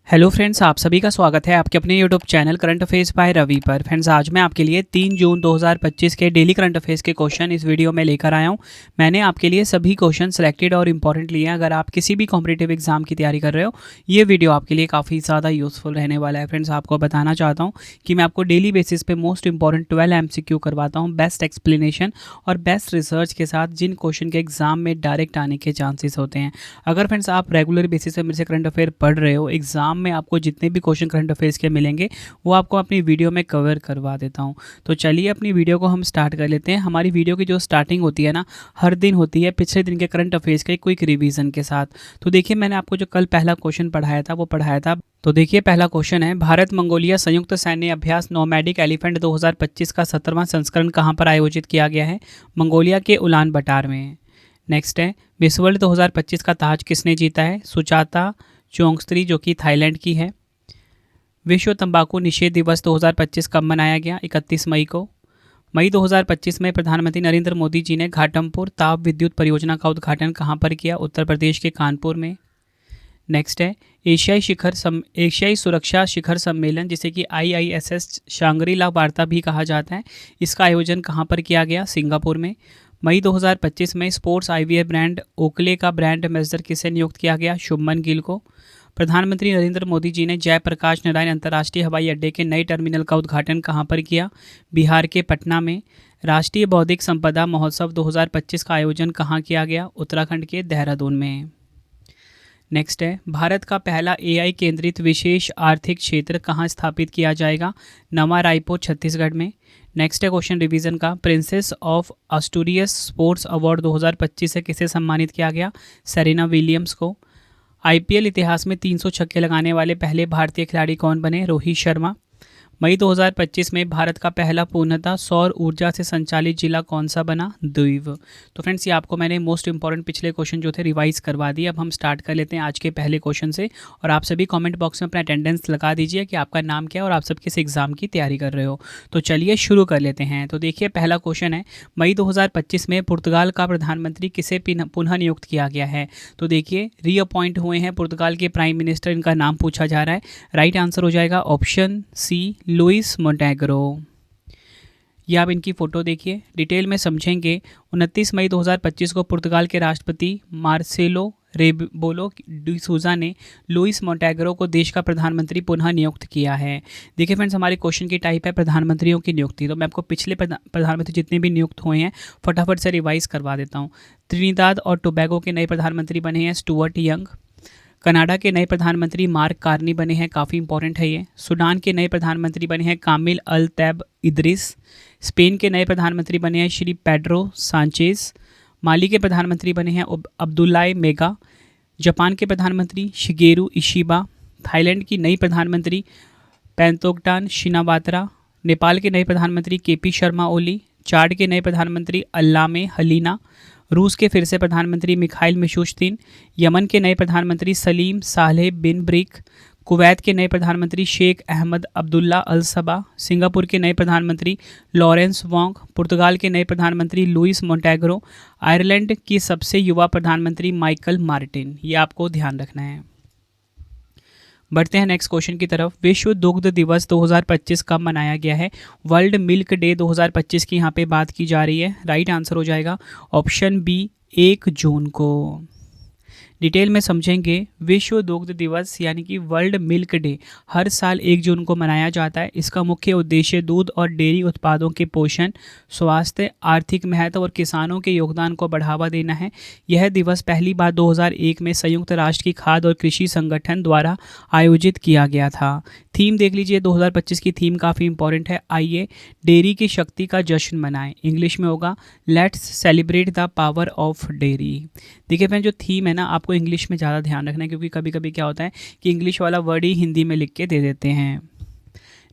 Hello friends, आप सभी का स्वागत है आपके अपने YouTube channel current affairs by Ravi पर। फ्रेंड्स, आज मैं आपके लिए 3 जून 2025 के डेली करंट अफेयर्स के क्वेश्चन इस वीडियो में लेकर आया हूं। मैंने आपके लिए सभी क्वेश्चन सेलेक्टेड और इंपॉर्टेंट लिए हैं। अगर आप किसी भी कॉम्पिटिटिव एग्जाम की तैयारी कर रहे हो, ये वीडियो आपके लिए काफ़ी ज़्यादा यूजफुल रहने वाला है। फ्रेंड्स, आपको बताना चाहता हूँ कि मैं आपको डेली बेसिस पे मोस्ट इंपॉर्टेंट 12 MCQ करवाता हूँ, बेस्ट एक्सप्लेनेशन और बेस्ट रिसर्च के साथ, जिन क्वेश्चन के एग्जाम में डायरेक्ट आने के चांसेस होते हैं। अगर फ्रेंड्स आप रेगुलर बेसिस पे मेरे से करंट अफेयर पढ़ रहे हो, एग्जाम में आपको जितने भी क्वेश्चन करंट अफेयर्स के मिलेंगे वो आपको अपनी वीडियो में कवर करवा देता हूं। तो चलिए अपनी वीडियो को हम स्टार्ट कर लेते हैं। हमारी वीडियो की जो स्टार्टिंग होती है ना, हर दिन होती है पिछले दिन के करंट अफेयर्स के क्विक रिवीजन के साथ। तो देखिए, मैंने आपको जो कल पहला क्वेश्चन पढ़ाया था वो पढ़ाया था। तो देखिए, पहला क्वेश्चन है, भारत मंगोलिया संयुक्त सैन्य अभ्यास नोमैडिक एलिफेंट 2025 का 17वां संस्करण कहाँ पर आयोजित किया गया है? मंगोलिया के उलान बटार में। नेक्स्ट है, मिस वर्ल्ड 2025 का ताज किसने जीता है? सुचाता चोंगस्त्री, जो कि थाईलैंड की है। विश्व तंबाकू निषेध दिवस 2025 कब मनाया गया? 31 मई को। मई 2025 में प्रधानमंत्री नरेंद्र मोदी जी ने घाटमपुर ताप विद्युत परियोजना का उद्घाटन कहाँ पर किया? उत्तर प्रदेश के कानपुर में। नेक्स्ट है, एशियाई सुरक्षा शिखर सम्मेलन, जिसे कि IISS शांग्री-ला वार्ता भी कहा जाता है, इसका आयोजन कहाँ पर किया गया? सिंगापुर में। मई 2025 में स्पोर्ट्स आईवीआर ब्रांड ओकले का ब्रांड एम्बेसडर किसे नियुक्त किया गया? शुभमन गिल को। प्रधानमंत्री नरेंद्र मोदी जी ने जयप्रकाश नारायण अंतर्राष्ट्रीय हवाई अड्डे के नए टर्मिनल का उद्घाटन कहाँ पर किया? बिहार के पटना में। राष्ट्रीय बौद्धिक संपदा महोत्सव 2025 का आयोजन कहाँ किया गया? उत्तराखंड के देहरादून में। नेक्स्ट है, भारत का पहला AI केंद्रित विशेष आर्थिक क्षेत्र कहाँ स्थापित किया जाएगा? नवा रायपुर, छत्तीसगढ़ में। नेक्स्ट है क्वेश्चन रिवीजन का, प्रिंसेस ऑफ अस्टूरियस स्पोर्ट्स अवार्ड 2025 से किसे सम्मानित किया गया? सेरेना विलियम्स को। IPL इतिहास में 300 छक्के लगाने वाले पहले भारतीय खिलाड़ी कौन बने? रोहित शर्मा। मई 2025 में भारत का पहला पूर्णतः सौर ऊर्जा से संचालित जिला कौन सा बना? द्वीप। तो फ्रेंड्स, ये आपको मैंने मोस्ट इंपॉर्टेंट पिछले क्वेश्चन जो थे रिवाइज करवा दिए। अब हम स्टार्ट कर लेते हैं आज के पहले क्वेश्चन से। और आप सभी कमेंट बॉक्स में अपना अटेंडेंस लगा दीजिए कि आपका नाम क्या है और आप सब किस एग्जाम की तैयारी कर रहे हो। तो चलिए शुरू कर लेते हैं। तो देखिए, पहला क्वेश्चन है, मई 2025 में पुर्तगाल का प्रधानमंत्री किसे पुनः नियुक्त किया गया है? तो देखिए, रीअपॉइंट हुए हैं पुर्तगाल के प्राइम मिनिस्टर, इनका नाम पूछा जा रहा है। राइट आंसर हो जाएगा ऑप्शन सी, लुइस मोंटेग्रो। ये आप इनकी फ़ोटो देखिए, डिटेल में समझेंगे। 29 मई 2025 को पुर्तगाल के राष्ट्रपति मार्सेलो रेबोलो डी सूजा ने लुइस मोंटेग्रो को देश का प्रधानमंत्री पुनः नियुक्त किया है। देखिए फ्रेंड्स, हमारे क्वेश्चन की टाइप है प्रधानमंत्रियों की नियुक्ति। तो मैं आपको पिछले प्रधानमंत्री जितने भी नियुक्त हुए हैं फटाफट से रिवाइज करवा देता हूँ। त्रिनिदाद और टोबैगो के नए प्रधानमंत्री बने हैं स्टुअर्ट यंग। कनाडा के नए प्रधानमंत्री मार्क कार्नी बने हैं, काफ़ी इंपॉर्टेंट है ये। सूडान के नए प्रधानमंत्री बने हैं कामिल अल तैब इद्रिस। स्पेन के नए प्रधानमंत्री बने हैं श्री पेड्रो सांचेज। माली के प्रधानमंत्री बने हैं अब्दुल्लाह मेगा। जापान के प्रधानमंत्री शिगेरू इशिबा। थाईलैंड की नई प्रधानमंत्री पेंतोकटान शिनावात्रा। नेपाल के नए प्रधानमंत्री KP शर्मा ओली। चाड के नए प्रधानमंत्री अल्लामे हलीना। रूस के फिर से प्रधानमंत्री मिखाइल मिशूस्तिन। यमन के नए प्रधानमंत्री सलीम सालेह बिन ब्रिक। कुवैत के नए प्रधानमंत्री शेख अहमद अब्दुल्ला अल सबा। सिंगापुर के नए प्रधानमंत्री लॉरेंस वोंग। पुर्तगाल के नए प्रधानमंत्री लुइस मोंटेग्रो। आयरलैंड की सबसे युवा प्रधानमंत्री माइकल मार्टिन। ये आपको ध्यान रखना है। बढ़ते हैं नेक्स्ट क्वेश्चन की तरफ। विश्व दुग्ध दिवस 2025 कब मनाया गया है? वर्ल्ड मिल्क डे 2025 की यहाँ पे बात की जा रही है। राइट आंसर हो जाएगा ऑप्शन बी, 1 जून को। डिटेल में समझेंगे। विश्व दुग्ध दिवस यानी कि वर्ल्ड मिल्क डे हर साल 1 जून को मनाया जाता है। इसका मुख्य उद्देश्य दूध और डेयरी उत्पादों के पोषण, स्वास्थ्य, आर्थिक महत्व और किसानों के योगदान को बढ़ावा देना है। यह दिवस पहली बार 2001 में संयुक्त राष्ट्र की खाद्य और कृषि संगठन द्वारा आयोजित किया गया था। थीम देख लीजिए, 2025 की थीम काफ़ी इंपॉर्टेंट है। आइए डेयरी की शक्ति का जश्न मनाएं। इंग्लिश में होगा let's celebrate the power of dairy. देखिए फ्रेंड, जो थीम है ना, आपको इंग्लिश में ज़्यादा ध्यान रखना है, क्योंकि कभी कभी क्या होता है कि इंग्लिश वाला वर्ड ही हिंदी में लिख के दे देते हैं।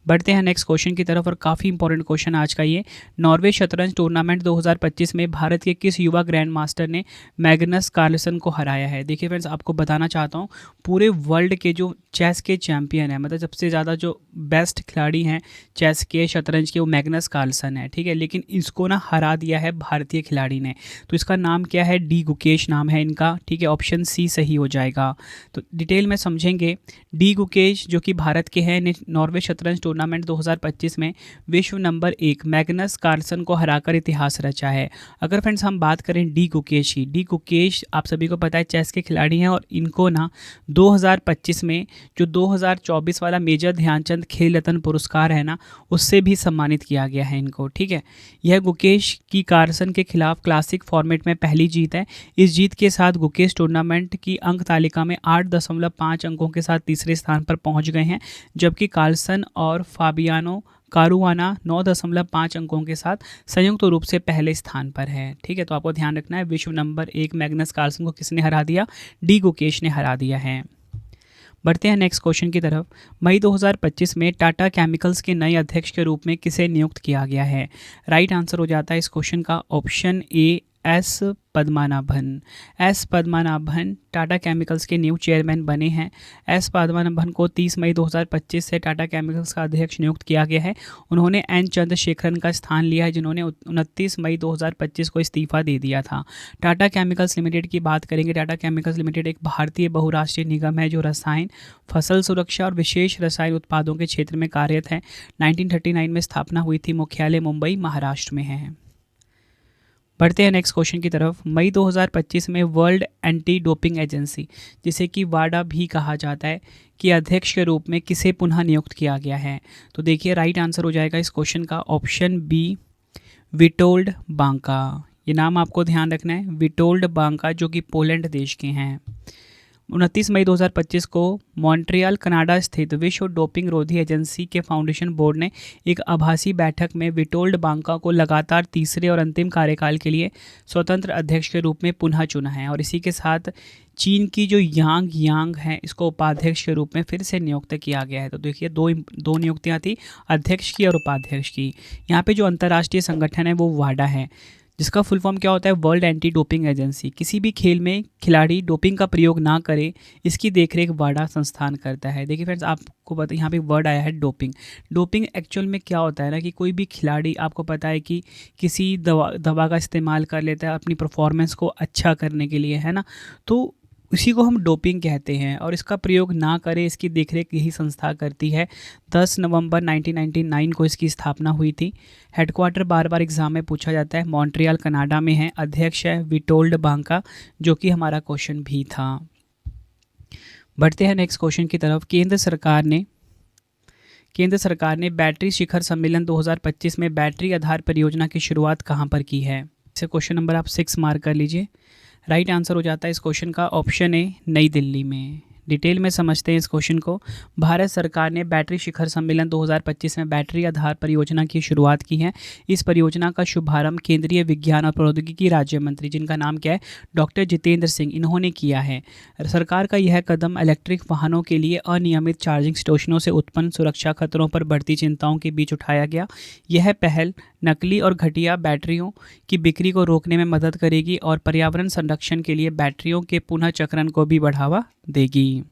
बढ़ते हैं नेक्स्ट क्वेश्चन की तरफ और काफ़ी इंपॉर्टेंट क्वेश्चन आज का ये। नॉर्वे शतरंज टूर्नामेंट 2025 में भारत के किस युवा ग्रैंड मास्टर ने मैग्नस कार्लसन को हराया है? देखिए फ्रेंड्स, आपको बताना चाहता हूँ, पूरे वर्ल्ड के जो चेस के चैंपियन हैं, मतलब सबसे ज़्यादा जो बेस्ट खिलाड़ी हैं चेस के, शतरंज के, वो मैग्नस कार्लसन है, ठीक है। लेकिन इसको ना हरा दिया है भारतीय खिलाड़ी ने। तो इसका नाम क्या है? डी गुकेश नाम है इनका, ठीक है। ऑप्शन सी सही हो जाएगा। तो डिटेल में समझेंगे। डी गुकेश जो कि भारत के हैं, ने नॉर्वे शतरंज टूर्नामेंट 2025 में विश्व नंबर 1 मैग्नस कार्लसन को हराकर इतिहास रचा है। अगर फ्रेंड्स हम बात करें डी गुकेश की, डी गुकेश आप सभी को पता है चेस के खिलाड़ी हैं, और इनको ना 2025 में जो 2024 वाला मेजर ध्यानचंद खेल रत्न पुरस्कार है ना, उससे भी सम्मानित किया गया है इनको, ठीक है। यह गुकेश की कार्लसन के खिलाफ क्लासिक फॉर्मेट में पहली जीत है। इस जीत के साथ गुकेश टूर्नामेंट की अंक तालिका में 8.5 अंकों के साथ तीसरे स्थान पर पहुंच गए हैं, जबकि कार्लसन और फाबियानो कारुआना 9.5 अंकों के साथ संयुक्त रूप से पहले स्थान पर है, ठीक है। तो आपको ध्यान रखना है, विश्व नंबर 1 मैग्नस कार्लसन को किसने हरा दिया? डी गुकेश ने हरा दिया है। बढ़ते हैं नेक्स्ट क्वेश्चन की तरफ। मई 2025 में टाटा केमिकल्स के नए अध्यक्ष के रूप में किसे नियुक्त किया गया है? राइट आंसर हो जाता है इस क्वेश्चन का option A, S Padmanabhan. S Padmanabhan Tata chemicals के न्यू चेयरमैन बने हैं। एस पद्मनाभन को 30 मई 2025 से टाटा केमिकल्स का अध्यक्ष नियुक्त किया गया है। उन्होंने एन चंद्रशेखरन का स्थान लिया है, जिन्होंने 29 मई 2025 को इस्तीफा दे दिया था। टाटा केमिकल्स लिमिटेड की बात करेंगे। टाटा केमिकल्स लिमिटेड एक भारतीय बहुराष्ट्रीय निगम है जो रसायन, फसल सुरक्षा और विशेष रसायन उत्पादों के क्षेत्र में कार्यरत है। 1939 में स्थापना हुई थी। मुख्यालय मुंबई महाराष्ट्र में है। बढ़ते हैं नेक्स्ट क्वेश्चन की तरफ। मई 2025 में वर्ल्ड एंटी डोपिंग एजेंसी, जिसे कि वाडा भी कहा जाता है, कि अध्यक्ष के रूप में किसे पुनः नियुक्त किया गया है? तो देखिए राइट आंसर हो जाएगा इस क्वेश्चन का ऑप्शन बी, विटोल्ड बांका। ये नाम आपको ध्यान रखना है, विटोल्ड बांका, जो कि पोलैंड देश के हैं। 29 मई 2025 को मॉन्ट्रियल कनाडा स्थित विश्व डोपिंग रोधी एजेंसी के फाउंडेशन बोर्ड ने एक आभासी बैठक में विटोल्ड बांका को लगातार तीसरे और अंतिम कार्यकाल के लिए स्वतंत्र अध्यक्ष के रूप में पुनः चुना है। और इसी के साथ चीन की जो यांग है, इसको उपाध्यक्ष के रूप में फिर से नियुक्त किया गया है। तो देखिए दो नियुक्तियाँ थी, अध्यक्ष की और उपाध्यक्ष की। यहाँ पे जो अंतर्राष्ट्रीय संगठन है वो वाडा है, जिसका फुल फॉर्म क्या होता है? World anti doping agency. किसी भी खेल में खिलाड़ी डोपिंग का प्रयोग ना करे, इसकी देखरेख वाडा संस्थान करता है। देखिए फ्रेंड्स, आपको पता यहाँ पे वर्ड आया है डोपिंग। डोपिंग एक्चुअल में क्या होता है ना, कि कोई भी खिलाड़ी, आपको पता है कि किसी दवा का इस्तेमाल कर लेता है अपनी परफॉर्मेंस को अच्छा करने के लिए, है ना, तो उसी को हम डोपिंग कहते हैं। और इसका प्रयोग ना करें, इसकी देखरेख यही संस्था करती है। 10 नवंबर 1999 को इसकी स्थापना हुई थी। हेडक्वार्टर बार बार एग्जाम में पूछा जाता है, मॉन्ट्रियल कनाडा में है। अध्यक्ष है विटोल्ड बांका, जो कि हमारा क्वेश्चन भी था। बढ़ते हैं नेक्स्ट क्वेश्चन की तरफ। केंद्र सरकार ने बैटरी शिखर सम्मेलन 2025 में बैटरी आधार परियोजना की शुरुआत कहाँ पर की है? इसे क्वेश्चन नंबर आप 6 मार्क कर लीजिए। राइट आंसर हो जाता है इस क्वेश्चन का ऑप्शन ए, नई दिल्ली में। डिटेल में समझते हैं इस क्वेश्चन को। भारत सरकार ने बैटरी शिखर सम्मेलन 2025 में बैटरी आधार परियोजना की शुरुआत की है। इस परियोजना का शुभारंभ केंद्रीय विज्ञान और प्रौद्योगिकी राज्य मंत्री, जिनका नाम क्या है, डॉक्टर जितेंद्र सिंह, इन्होंने किया है। सरकार का यह कदम इलेक्ट्रिक वाहनों के लिए अनियमित चार्जिंग स्टेशनों से उत्पन्न सुरक्षा खतरों पर बढ़ती चिंताओं के बीच उठाया गया। यह पहल नकली और घटिया बैटरियों की बिक्री को रोकने में मदद करेगी और पर्यावरण संरक्षण के लिए बैटरियों के पुनः चक्रण को भी बढ़ावा देगी।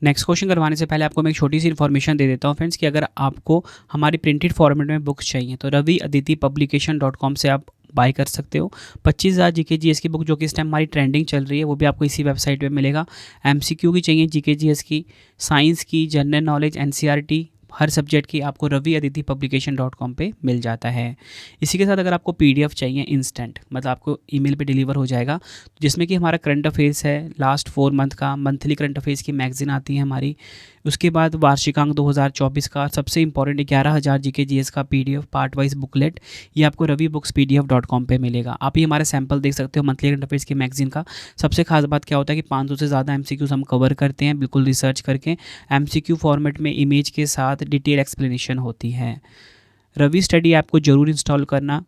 नेक्स्ट क्वेश्चन करवाने से पहले आपको मैं एक छोटी सी इन्फॉर्मेशन दे देता हूँ फ्रेंड्स, कि अगर आपको हमारी प्रिंटेड फॉर्मेट में बुक्स चाहिए तो raviaditipublication.com से आप बाय कर सकते हो। 25,000 GK/GS की बुक, जो कि इस टाइम हमारी ट्रेंडिंग चल रही है, वो भी आपको इसी वेबसाइट पे मिलेगा। MCQ की चाहिए, GK/GS की, साइंस की, जनरल नॉलेज, NCERT, हर सब्जेक्ट की आपको raviaditipublication.com पे मिल जाता है। इसी के साथ अगर आपको PDF चाहिए इंस्टेंट, मतलब आपको ईमेल पे डिलीवर हो जाएगा, जिसमें कि हमारा करंट अफेयर्स है, लास्ट 4 मंथ का मंथली करंट अफेयर्स की मैगजीन आती है हमारी। उसके बाद वार्षिकांक 2024 का सबसे इंपॉर्टेंट 11,000 GK/GS का PDF पार्ट वाइज बुकलेट, ये आपको ravibookspdf.com पे मिलेगा। आप ये हमारे सैंपल देख सकते हो मंथली करंट अफेयर्स की मैगजीन का। सबसे खास बात क्या होता है कि 500 से ज़्यादा MCQs हम कवर करते हैं, बिल्कुल रिसर्च करके। MCQ फॉर्मेट में इमेज के साथ डिटेल एक्सप्लेनेशन होती है। रवि स्टडी ऐप को जरूर इंस्टॉल करना।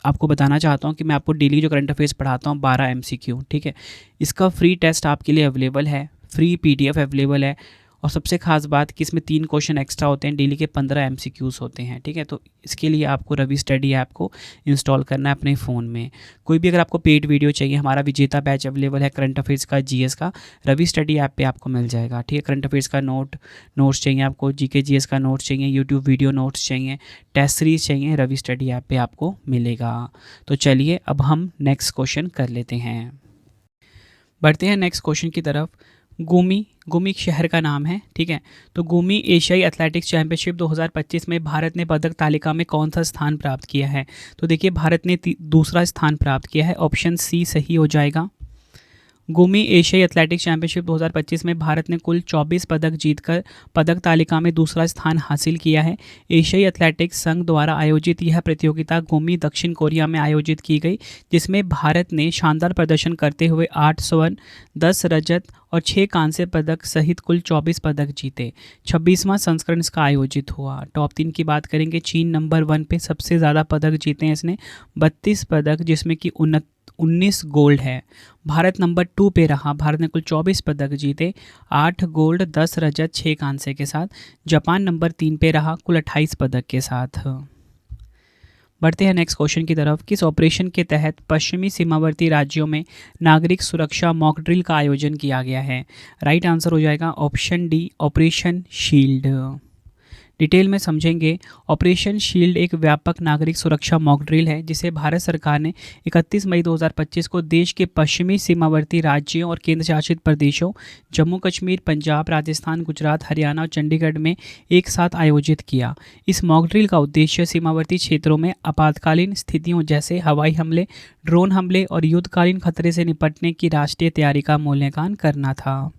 आपको बताना चाहता हूँ कि मैं आपको डेली जो करंट अफेयर्स पढ़ाता हूँ 12 MCQ, ठीक है। इसका फ्री टेस्ट आपके लिए अवेलेबल है, फ्री PDF अवेलेबल है, और सबसे खास बात कि इसमें 3 क्वेश्चन एक्स्ट्रा होते हैं, डेली के 15 एमसीक्यूज़ होते हैं, ठीक है। तो इसके लिए आपको रवि स्टडी ऐप को इंस्टॉल करना है अपने फ़ोन में। कोई भी अगर आपको पेड वीडियो चाहिए, हमारा विजेता बैच अवेलेबल है करंट अफेयर्स का, जीएस का, रवि स्टडी ऐप पे आपको मिल जाएगा, ठीक है। करंट अफेयर्स का नोट्स चाहिए आपको, जीके जीएस का नोट्स चाहिए, यूट्यूब वीडियो नोट्स चाहिए, टेस्ट सीरीज चाहिए, रवि स्टडी ऐप पे आपको मिलेगा। तो चलिए अब हम नेक्स्ट क्वेश्चन कर लेते हैं। बढ़ते हैं नेक्स्ट क्वेश्चन की तरफ। गुमी एक शहर का नाम है, ठीक है। तो गुमी एशियाई एथलेटिक्स चैंपियनशिप 2025 में भारत ने पदक तालिका में कौन सा स्थान प्राप्त किया है? तो देखिए भारत ने दूसरा स्थान प्राप्त किया है, ऑप्शन सी सही हो जाएगा। गुमी एशियाई एथलेटिक्स चैंपियनशिप 2025 में भारत ने कुल 24 पदक जीतकर पदक तालिका में दूसरा स्थान हासिल किया है। एशियाई एथलेटिक्स संघ द्वारा आयोजित यह प्रतियोगिता गुमी दक्षिण कोरिया में आयोजित की गई, जिसमें भारत ने शानदार प्रदर्शन करते हुए 8 स्वर्ण, 10 रजत और 6 कांस्य पदक सहित कुल 24 पदक जीते। 26वां संस्करण इसका आयोजित हुआ। टॉप 3 की बात करेंगे, चीन नंबर 1 पे सबसे ज़्यादा पदक जीते हैं इसने, 32 पदक, जिसमें कि 19 गोल्ड है। भारत नंबर 2 पे रहा, भारत ने कुल 24 पदक जीते, 8 गोल्ड, 10 रजत, 6 कांसे के साथ। जापान नंबर 3 पे रहा, कुल 28 पदक के साथ। बढ़ते हैं नेक्स्ट क्वेश्चन की तरफ। किस ऑपरेशन के तहत पश्चिमी सीमावर्ती राज्यों में नागरिक सुरक्षा मॉक ड्रिल का आयोजन किया गया है? राइट आंसर हो जाएगा option D, operation shield. Detail में समझेंगे। ऑपरेशन शील्ड एक व्यापक नागरिक सुरक्षा मॉक ड्रिल है, जिसे भारत सरकार ने 31 मई 2025 को देश के पश्चिमी सीमावर्ती राज्यों और केंद्र शासित प्रदेशों जम्मू कश्मीर, पंजाब, राजस्थान, गुजरात, हरियाणा और चंडीगढ़ में एक साथ आयोजित किया। इस मॉक ड्रिल का उद्देश्य सीमावर्ती क्षेत्रों में आपातकालीन स्थितियों जैसे हवाई हमले, ड्रोन हमले और युद्धकालीन खतरे से निपटने की राष्ट्रीय तैयारी का मूल्यांकन करना था।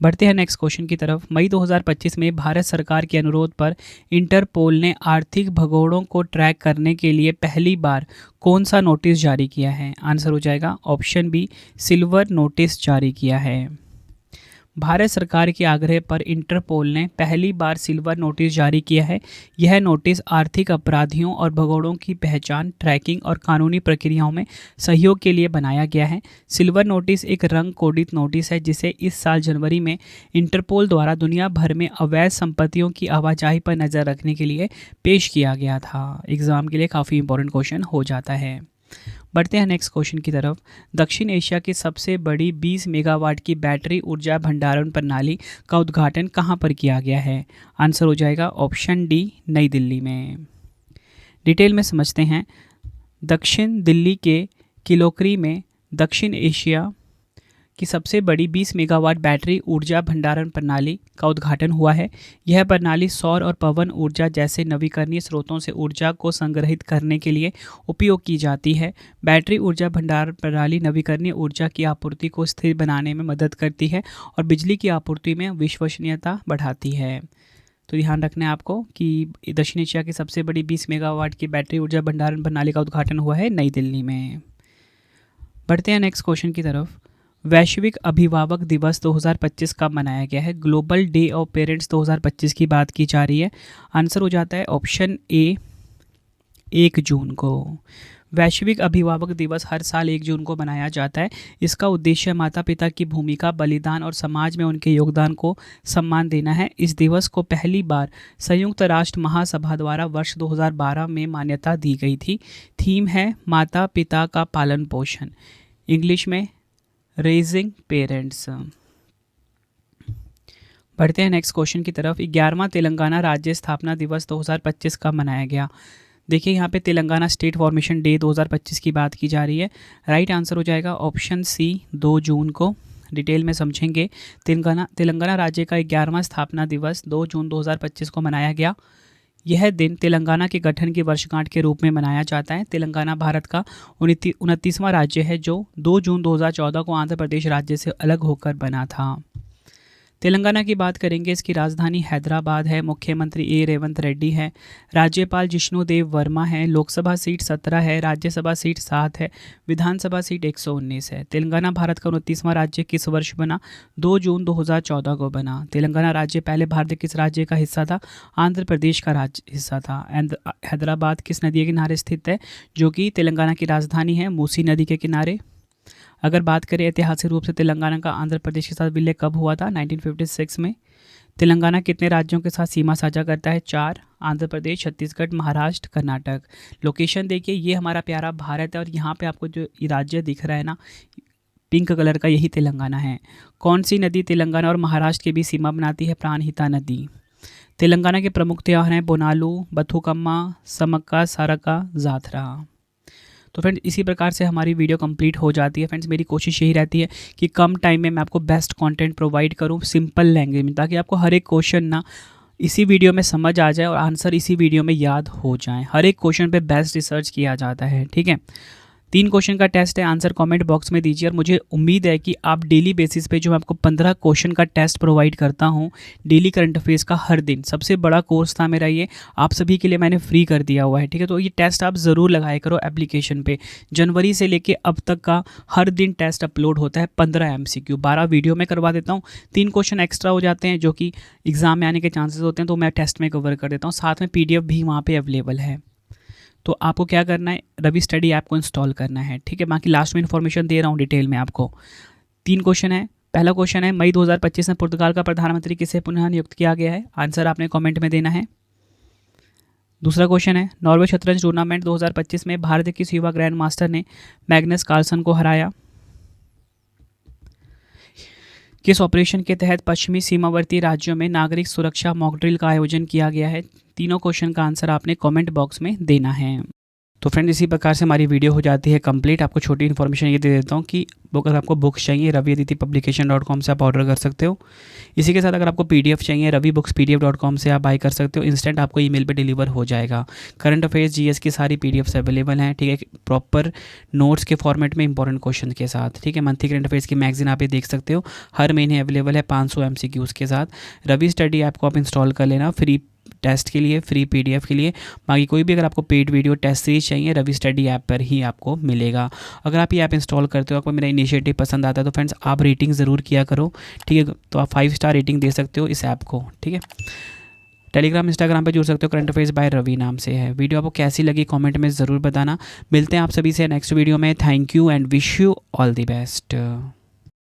बढ़ते हैं नेक्स्ट क्वेश्चन की तरफ। मई 2025 में भारत सरकार के अनुरोध पर इंटरपोल ने आर्थिक भगोड़ों को ट्रैक करने के लिए पहली बार कौन सा नोटिस जारी किया है? आंसर हो जाएगा ऑप्शन बी, सिल्वर नोटिस जारी किया है। भारत सरकार के आग्रह पर इंटरपोल ने पहली बार सिल्वर नोटिस जारी किया है। यह नोटिस आर्थिक अपराधियों और भगोड़ों की पहचान, ट्रैकिंग और कानूनी प्रक्रियाओं में सहयोग के लिए बनाया गया है। सिल्वर नोटिस एक रंग कोडित नोटिस है, जिसे इस साल जनवरी में इंटरपोल द्वारा दुनिया भर में अवैध संपत्तियों की आवाजाही पर नज़र रखने के लिए पेश किया गया था। एग्जाम के लिए काफ़ी इंपॉर्टेंट क्वेश्चन हो जाता है। बढ़ते हैं नेक्स्ट क्वेश्चन की तरफ। दक्षिण एशिया की सबसे बड़ी 20 मेगावाट की बैटरी ऊर्जा भंडारण प्रणाली का उद्घाटन कहाँ पर किया गया है? आंसर हो जाएगा ऑप्शन डी, नई दिल्ली में। डिटेल में समझते हैं। दक्षिण दिल्ली के किलोकरी में दक्षिण एशिया की सबसे बड़ी 20 मेगावाट बैटरी ऊर्जा भंडारण प्रणाली का उद्घाटन हुआ है। यह प्रणाली सौर और पवन ऊर्जा जैसे नवीकरणीय स्रोतों से ऊर्जा को संग्रहित करने के लिए उपयोग की जाती है। बैटरी ऊर्जा भंडारण प्रणाली नवीकरणीय ऊर्जा की आपूर्ति को स्थिर बनाने में मदद करती है और बिजली की आपूर्ति में विश्वसनीयता बढ़ाती है। तो ध्यान रखना है आपको कि दक्षिण एशिया की सबसे बड़ी 20 मेगावाट की बैटरी ऊर्जा भंडारण प्रणाली का उद्घाटन हुआ है नई दिल्ली में। बढ़ते हैं नेक्स्ट क्वेश्चन की तरफ। वैश्विक अभिभावक दिवस 2025 कब मनाया गया है? ग्लोबल डे ऑफ पेरेंट्स 2025 की बात की जा रही है। आंसर हो जाता है ऑप्शन ए, 1 जून को। वैश्विक अभिभावक दिवस हर साल 1 जून को मनाया जाता है। इसका उद्देश्य माता पिता की भूमिका, बलिदान और समाज में उनके योगदान को सम्मान देना है। इस दिवस को पहली बार संयुक्त राष्ट्र महासभा द्वारा वर्ष 2012 में मान्यता दी गई थी। थीम है माता पिता का पालन पोषण, इंग्लिश में रेजिंग पेरेंट्स। बढ़ते हैं नेक्स्ट क्वेश्चन की तरफ। 11वां तेलंगाना राज्य स्थापना दिवस 2025 का मनाया गया। देखिए यहाँ पे तेलंगाना स्टेट फॉर्मेशन डे 2025 की बात की जा रही है। राइट आंसर हो जाएगा ऑप्शन सी, 2 जून को। डिटेल में समझेंगे। तेलंगाना राज्य का 11वां स्थापना दिवस 2 जून 2025 को मनाया गया। यह दिन तेलंगाना के गठन की वर्षगांठ के रूप में मनाया जाता है। तेलंगाना भारत का 29वां राज्य है जो 2 जून 2014 को आंध्र प्रदेश राज्य से अलग होकर बना था। तेलंगाना की बात करेंगे। इसकी राजधानी हैदराबाद है। मुख्यमंत्री ए रेवंत रेड्डी है। राज्यपाल जिष्णु देव वर्मा है। लोकसभा सीट 17 है, राज्यसभा सीट 7 है, विधानसभा सीट 119 है। तेलंगाना भारत का 29वां राज्य किस वर्ष बना? 2 जून 2014 को बना। तेलंगाना राज्य पहले भारत के किस राज्य का हिस्सा था? आंध्र प्रदेश का राज्य हिस्सा था। हैदराबाद किस नदी के किनारे स्थित है, जो कि तेलंगाना की राजधानी है? मूसी नदी के किनारे। अगर बात करें ऐतिहासिक रूप से तेलंगाना का आंध्र प्रदेश के साथ विलय कब हुआ था? 1956 में। तेलंगाना कितने राज्यों के साथ सीमा साझा करता है? 4। आंध्र प्रदेश, छत्तीसगढ़, महाराष्ट्र, कर्नाटक। लोकेशन देखिए, ये हमारा प्यारा भारत है और यहाँ पे आपको जो राज्य दिख रहा है ना पिंक कलर का, यही तेलंगाना है। कौन सी नदी तेलंगाना और महाराष्ट्र के बीच सीमा बनाती है? प्राणहिता नदी। तेलंगाना के प्रमुख त्यौहार हैं बोनालू, बथुकम्मा, समक्का, सारका, जाथरा। तो फ्रेंड्स इसी प्रकार से हमारी वीडियो कंप्लीट हो जाती है। फ्रेंड्स मेरी कोशिश यही रहती है कि कम टाइम में मैं आपको बेस्ट कंटेंट प्रोवाइड करूं सिंपल लैंग्वेज में, ताकि आपको हर एक क्वेश्चन ना इसी वीडियो में समझ आ जाए और आंसर इसी वीडियो में याद हो जाए। हर एक क्वेश्चन पे बेस्ट रिसर्च किया जाता है, ठीक है। 3 क्वेश्चन का टेस्ट है, आंसर कमेंट बॉक्स में दीजिए और मुझे उम्मीद है कि आप डेली बेसिस पे जो मैं आपको 15 क्वेश्चन का टेस्ट प्रोवाइड करता हूँ डेली करंट अफेयर्स का हर दिन, सबसे बड़ा कोर्स था मेरा ये, आप सभी के लिए मैंने फ्री कर दिया हुआ है, ठीक है। तो ये टेस्ट आप ज़रूर लगाया करो एप्लीकेशन पे। जनवरी से लेके अब तक का हर दिन टेस्ट अपलोड होता है। 15 MCQ, 12 वीडियो में करवा देता हूँ, 3 क्वेश्चन एक्स्ट्रा हो जाते हैं जो कि एग्जाम में आने के चांसेस होते हैं, तो मैं टेस्ट में कवर कर देता हूँ। साथ में PDF भी वहाँ पर अवेलेबल है। तो आपको क्या करना है, रवि स्टडी ऐप को इंस्टॉल करना है, ठीक है। बाकी लास्ट में इन्फॉर्मेशन दे रहा हूँ डिटेल में आपको। 3 क्वेश्चन है। पहला क्वेश्चन है, मई 2025 में पुर्तगाल का प्रधानमंत्री किसे पुनः नियुक्त किया गया है? आंसर आपने कमेंट में देना है। दूसरा क्वेश्चन है, नॉर्वे शतरंज टूर्नामेंट 2025 में भारत के किस युवा ग्रैंड मास्टर ने मैग्नस कार्लसन को हराया? किस ऑपरेशन के तहत पश्चिमी सीमावर्ती राज्यों में नागरिक सुरक्षा मॉक ड्रिल का आयोजन किया गया है? तीनों क्वेश्चन का आंसर आपने कमेंट बॉक्स में देना है। तो फ्रेंड इसी प्रकार से हमारी वीडियो हो जाती है कंप्लीट। आपको छोटी इन्फॉर्मेशन ये दे देता हूँ कि अगर आपको बुक्स चाहिए raviaditipublication.com से आप ऑर्डर कर सकते हो। इसी के साथ अगर आपको PDF चाहिए ravibookspdf.com से आप बाय कर सकते हो। इंस्टेंट आपको ईमेल पे डिलीवर हो जाएगा। करंट अफेयर्स GS की सारी PDFs अवेलेबल हैं, ठीक है, प्रॉपर नोट्स के फॉर्मेट में इंपॉर्टेंट क्वेश्चन के साथ, ठीक है। मंथली करंट अफेयर्स की मैगजीन आप ये देख सकते हो, हर महीने अवेलेबल है 500 MCQs के साथ। रवि स्टडी ऐप को आप इंस्टॉल कर लेना फ्री टेस्ट के लिए, फ्री PDF के लिए। बाकी कोई भी अगर आपको पेड वीडियो टेस्ट सीरीज चाहिए रवि स्टडी ऐप पर ही आपको मिलेगा। अगर आप ये ऐप इंस्टॉल करते हो, आपको मेरा इनिशिएटिव पसंद आता है तो फ्रेंड्स आप रेटिंग ज़रूर किया करो, ठीक है। तो आप 5 स्टार रेटिंग दे सकते हो इस ऐप को, ठीक है। टेलीग्राम, इंस्टाग्राम पे जुड़ सकते हो, करंट अफेयर्स बाय रवि नाम से है। वीडियो आपको कैसी लगी कमेंट में ज़रूर बताना। मिलते हैं आप सभी से नेक्स्ट वीडियो में। Thank you and wish you all the best.